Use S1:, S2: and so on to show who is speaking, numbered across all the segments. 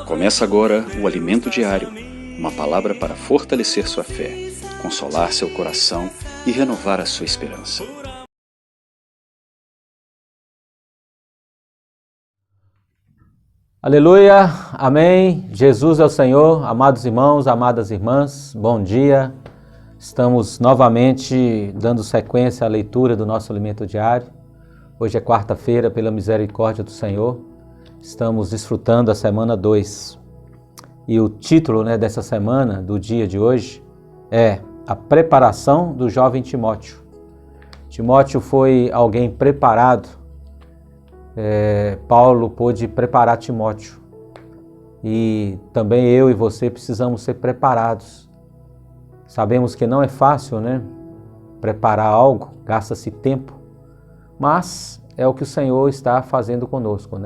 S1: Começa agora o Alimento Diário, uma palavra para fortalecer sua fé, consolar seu coração e renovar a sua esperança.
S2: Aleluia, amém, Jesus é o Senhor, amados irmãos, amadas irmãs, bom dia. Estamos novamente dando sequência à leitura do nosso Alimento Diário. Hoje é quarta-feira, pela misericórdia do Senhor. Estamos desfrutando a semana 2. E o título dessa semana, do dia de hoje, é A Preparação do Jovem Timóteo. Timóteo foi alguém preparado. Paulo pôde preparar Timóteo. E também eu e você precisamos ser preparados. Sabemos que não é fácil, preparar algo, gasta-se tempo. Mas é o que o Senhor está fazendo conosco,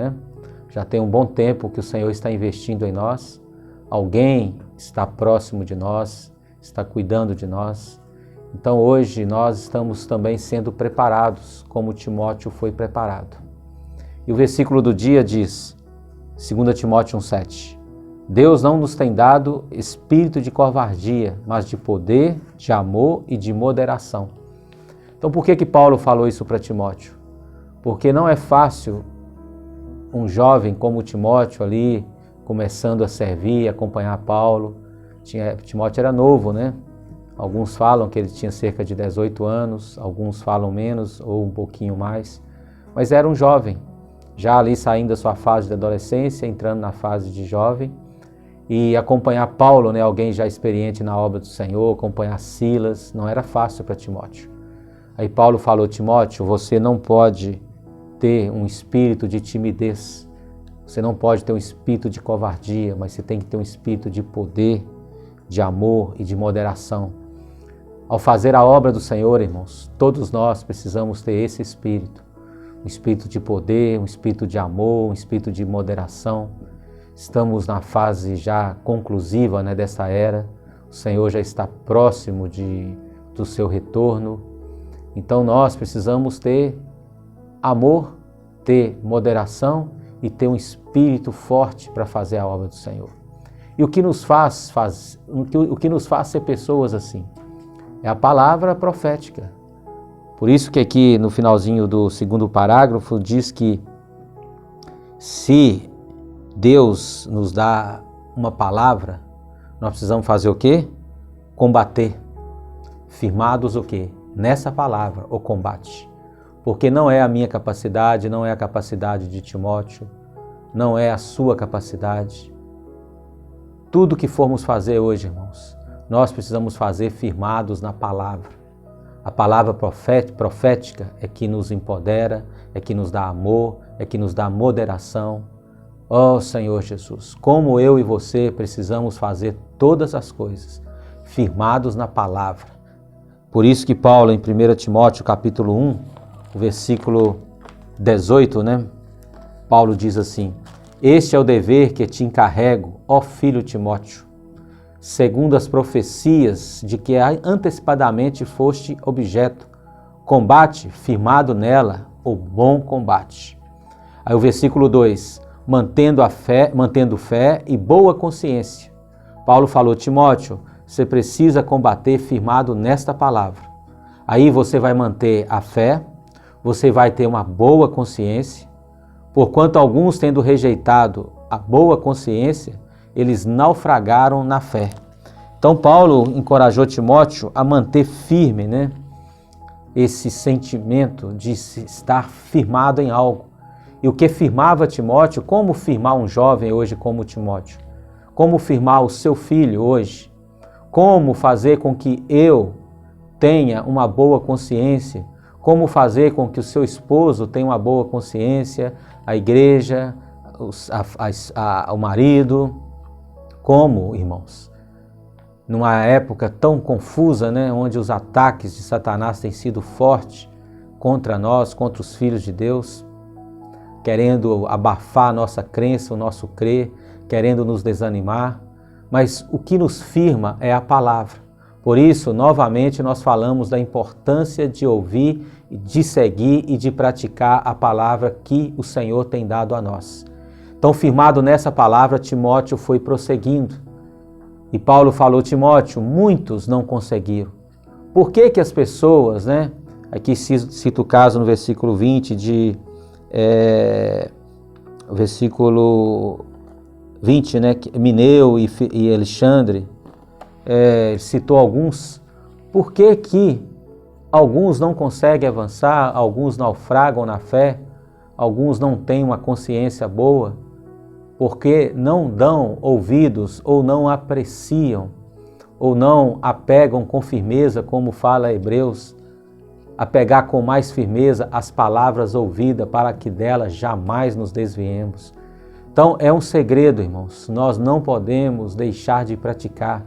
S2: Já tem um bom tempo que o Senhor está investindo em nós. Alguém está próximo de nós, está cuidando de nós. Então hoje nós estamos também sendo preparados, como Timóteo foi preparado. E o versículo do dia diz, 2 Timóteo 1,7: Deus não nos tem dado espírito de covardia, mas de poder, de amor e de moderação. Então por que Paulo falou isso para Timóteo? Porque não é fácil um jovem como Timóteo ali, começando a servir, acompanhar Paulo. Timóteo era novo, Alguns falam que ele tinha cerca de 18 anos, alguns falam menos ou um pouquinho mais. Mas era um jovem, já ali saindo da sua fase de adolescência, entrando na fase de jovem. E acompanhar Paulo, alguém já experiente na obra do Senhor, acompanhar Silas, não era fácil para Timóteo. Aí Paulo falou, Timóteo, você não pode ter um espírito de timidez, você não pode ter um espírito de covardia, mas você tem que ter um espírito de poder, de amor e de moderação. Ao fazer a obra do Senhor, irmãos, todos nós precisamos ter esse espírito, um espírito de poder, um espírito de amor, um espírito de moderação. Estamos na fase já conclusiva dessa era, o Senhor já está próximo do seu retorno, então nós precisamos ter amor, ter moderação e ter um espírito forte para fazer a obra do Senhor. E o que nos faz ser pessoas assim? É a palavra profética. Por isso que aqui no finalzinho do segundo parágrafo diz que se Deus nos dá uma palavra, nós precisamos fazer o quê? Combater. Firmados o quê? Nessa palavra, o combate. Porque não é a minha capacidade, não é a capacidade de Timóteo, não é a sua capacidade. Tudo que formos fazer hoje, irmãos, nós precisamos fazer firmados na palavra. A palavra profética é que nos empodera, é que nos dá amor, é que nos dá moderação. Ó Senhor Jesus, como eu e você precisamos fazer todas as coisas firmados na palavra. Por isso que Paulo, em 1 Timóteo capítulo 1, o versículo 18, Paulo diz assim, este é o dever que te encarrego, ó filho Timóteo, segundo as profecias de que antecipadamente foste objeto, combate firmado nela o bom combate. Aí o versículo 2, mantendo fé e boa consciência. Paulo falou, Timóteo, você precisa combater firmado nesta palavra. Aí você vai manter a fé, você vai ter uma boa consciência, porquanto alguns tendo rejeitado a boa consciência, eles naufragaram na fé. Então Paulo encorajou Timóteo a manter firme, esse sentimento de estar firmado em algo. E o que firmava Timóteo, como firmar um jovem hoje como Timóteo? Como firmar o seu filho hoje? Como fazer com que eu tenha uma boa consciência? Como fazer com que o seu esposo tenha uma boa consciência? A igreja, o marido? Como, irmãos? Numa época tão confusa, onde os ataques de Satanás têm sido fortes contra nós, contra os filhos de Deus, querendo abafar a nossa crença, o nosso crer, querendo nos desanimar, mas o que nos firma é a palavra. Por isso, novamente, nós falamos da importância de ouvir, de seguir e de praticar a palavra que o Senhor tem dado a nós. Então, firmado nessa palavra, Timóteo foi prosseguindo. E Paulo falou: Timóteo, muitos não conseguiram. Por que as pessoas, né? Aqui cito o caso no versículo 20 versículo 20, né? Mineu e Alexandre, citou alguns. Por que alguns não conseguem avançar, alguns naufragam na fé, alguns não têm uma consciência boa? Porque não dão ouvidos ou não apreciam ou não apegam com firmeza, como fala Hebreus, apegar com mais firmeza as palavras ouvidas para que delas jamais nos desviemos. Então é um segredo, irmãos, nós não podemos deixar de praticar.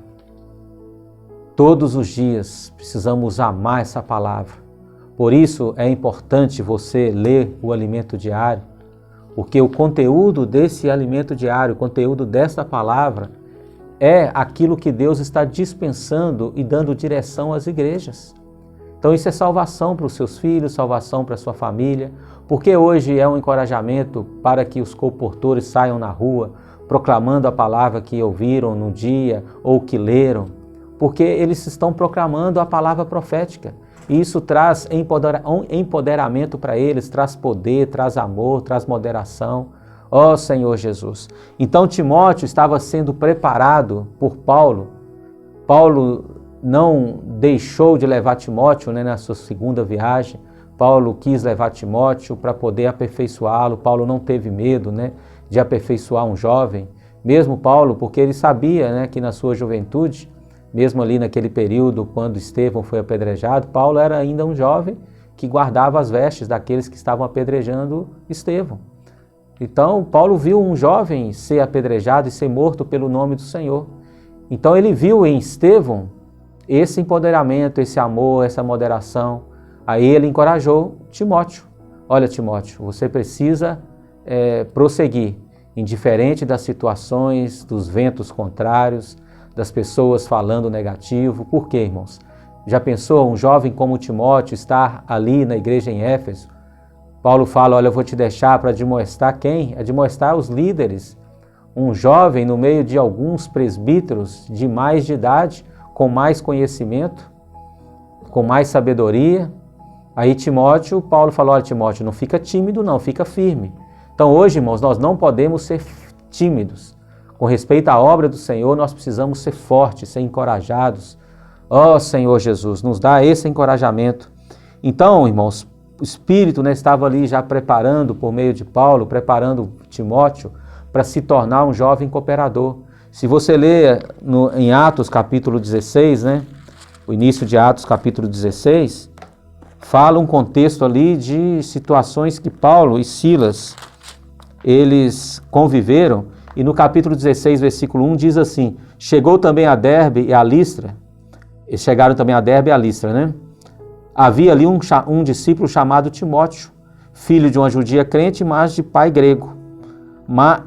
S2: Todos os dias precisamos amar essa palavra. Por isso é importante você ler o alimento diário, porque o conteúdo desse alimento diário, o conteúdo dessa palavra, é aquilo que Deus está dispensando e dando direção às igrejas. Então isso é salvação para os seus filhos, salvação para a sua família, porque hoje é um encorajamento para que os colportores saiam na rua, proclamando a palavra que ouviram no dia ou que leram, porque eles estão proclamando a palavra profética. E isso traz empoderamento para eles, traz poder, traz amor, traz moderação. Ó Senhor Jesus! Então Timóteo estava sendo preparado por Paulo. Paulo não deixou de levar Timóteo, né, na sua segunda viagem. Paulo quis levar Timóteo para poder aperfeiçoá-lo. Paulo não teve medo, né, de aperfeiçoar um jovem. Mesmo Paulo, porque ele sabia, né, que na sua juventude, mesmo ali naquele período, quando Estevão foi apedrejado, Paulo era ainda um jovem que guardava as vestes daqueles que estavam apedrejando Estevão. Então, Paulo viu um jovem ser apedrejado e ser morto pelo nome do Senhor. Então, ele viu em Estevão esse empoderamento, esse amor, essa moderação. Aí ele encorajou Timóteo. Olha, Timóteo, você precisa prosseguir, indiferente das situações, dos ventos contrários, das pessoas falando negativo. Por quê, irmãos? Já pensou um jovem como Timóteo estar ali na igreja em Éfeso? Paulo fala: olha, eu vou te deixar para admoestar quem? Admoestar os líderes. Um jovem no meio de alguns presbíteros de mais de idade, com mais conhecimento, com mais sabedoria. Aí Timóteo, Paulo falou: olha, Timóteo, não fica tímido não, fica firme. Então hoje, irmãos, nós não podemos ser tímidos. Com respeito à obra do Senhor, nós precisamos ser fortes, ser encorajados. Ó Senhor Jesus, nos dá esse encorajamento. Então, irmãos, o Espírito, né, estava ali já preparando, por meio de Paulo, preparando Timóteo para se tornar um jovem cooperador. Se você ler em Atos capítulo 16, né, o início de Atos capítulo 16, fala um contexto ali de situações que Paulo e Silas, eles conviveram. E no capítulo 16, versículo 1, diz assim: chegou também a Derbe e a Listra. Eles chegaram também a Derbe e a Listra, né? Havia ali um discípulo chamado Timóteo, filho de uma judia crente, mas de pai grego.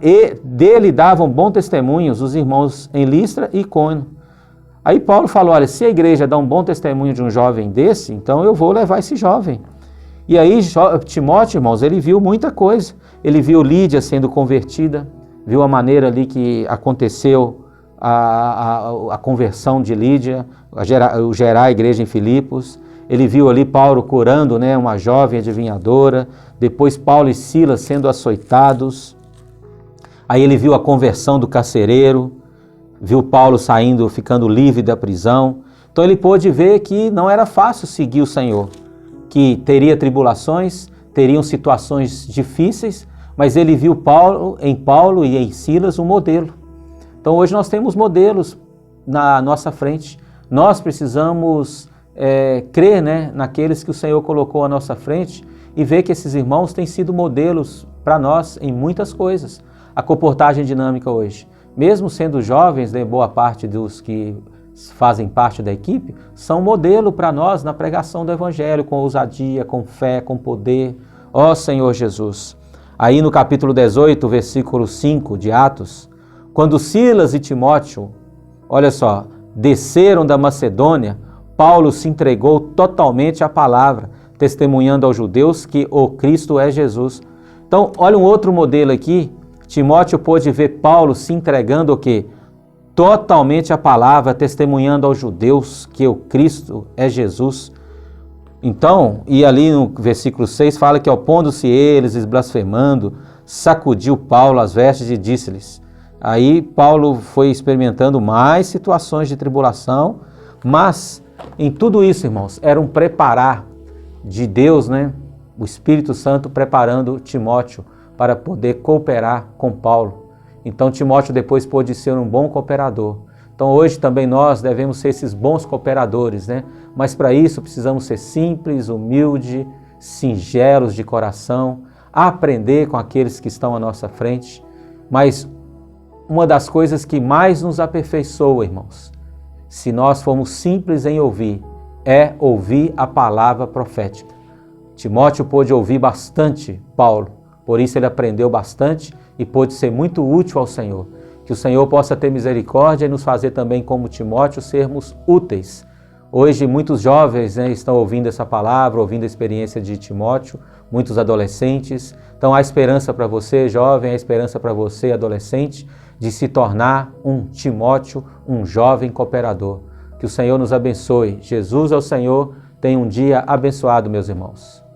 S2: E dele davam bom testemunhos os irmãos em Listra e Icônio. Aí Paulo falou: olha, se a igreja dá um bom testemunho de um jovem desse, então eu vou levar esse jovem. E aí Timóteo, irmãos, ele viu muita coisa. Ele viu Lídia sendo convertida, viu a maneira ali que aconteceu a conversão de Lídia, gerar a igreja em Filipos. Ele viu ali Paulo curando, né, uma jovem adivinhadora. Depois Paulo e Silas sendo açoitados. Aí ele viu a conversão do carcereiro. Viu Paulo saindo, ficando livre da prisão. Então ele pôde ver que não era fácil seguir o Senhor. Que teria tribulações, teriam situações difíceis, mas ele viu em Paulo e em Silas um modelo. Então hoje nós temos modelos na nossa frente. Nós precisamos crer, né, naqueles que o Senhor colocou à nossa frente e ver que esses irmãos têm sido modelos para nós em muitas coisas. A comportagem dinâmica hoje, mesmo sendo jovens, né, boa parte dos que fazem parte da equipe, são modelo para nós na pregação do Evangelho, com ousadia, com fé, com poder. Ó Senhor Jesus! Aí no capítulo 18, versículo 5 de Atos, quando Silas e Timóteo, olha só, desceram da Macedônia, Paulo se entregou totalmente à palavra, testemunhando aos judeus que o Cristo é Jesus. Então, olha um outro modelo aqui Timóteo pôde ver Paulo se entregando o quê? Totalmente à palavra, testemunhando aos judeus que o Cristo é Jesus. Então, e ali no versículo 6 fala que opondo-se eles, blasfemando, sacudiu Paulo as vestes e disse-lhes. Aí Paulo foi experimentando mais situações de tribulação, mas em tudo isso, irmãos, era um preparar de Deus, né? O Espírito Santo preparando Timóteo para poder cooperar com Paulo. Então Timóteo depois pôde ser um bom cooperador. Então hoje também nós devemos ser esses bons cooperadores, né? Mas para isso precisamos ser simples, humildes, singelos de coração, aprender com aqueles que estão à nossa frente. Mas uma das coisas que mais nos aperfeiçoa, irmãos, se nós formos simples em ouvir, é ouvir a palavra profética. Timóteo pôde ouvir bastante Paulo, por isso ele aprendeu bastante e pôde ser muito útil ao Senhor. Que o Senhor possa ter misericórdia e nos fazer também, como Timóteo, sermos úteis. Hoje muitos jovens, né, estão ouvindo essa palavra, ouvindo a experiência de Timóteo, muitos adolescentes. Então há esperança para você, jovem, há esperança para você, adolescente, de se tornar um Timóteo, um jovem cooperador. Que o Senhor nos abençoe. Jesus é o Senhor. Tenha um dia abençoado, meus irmãos.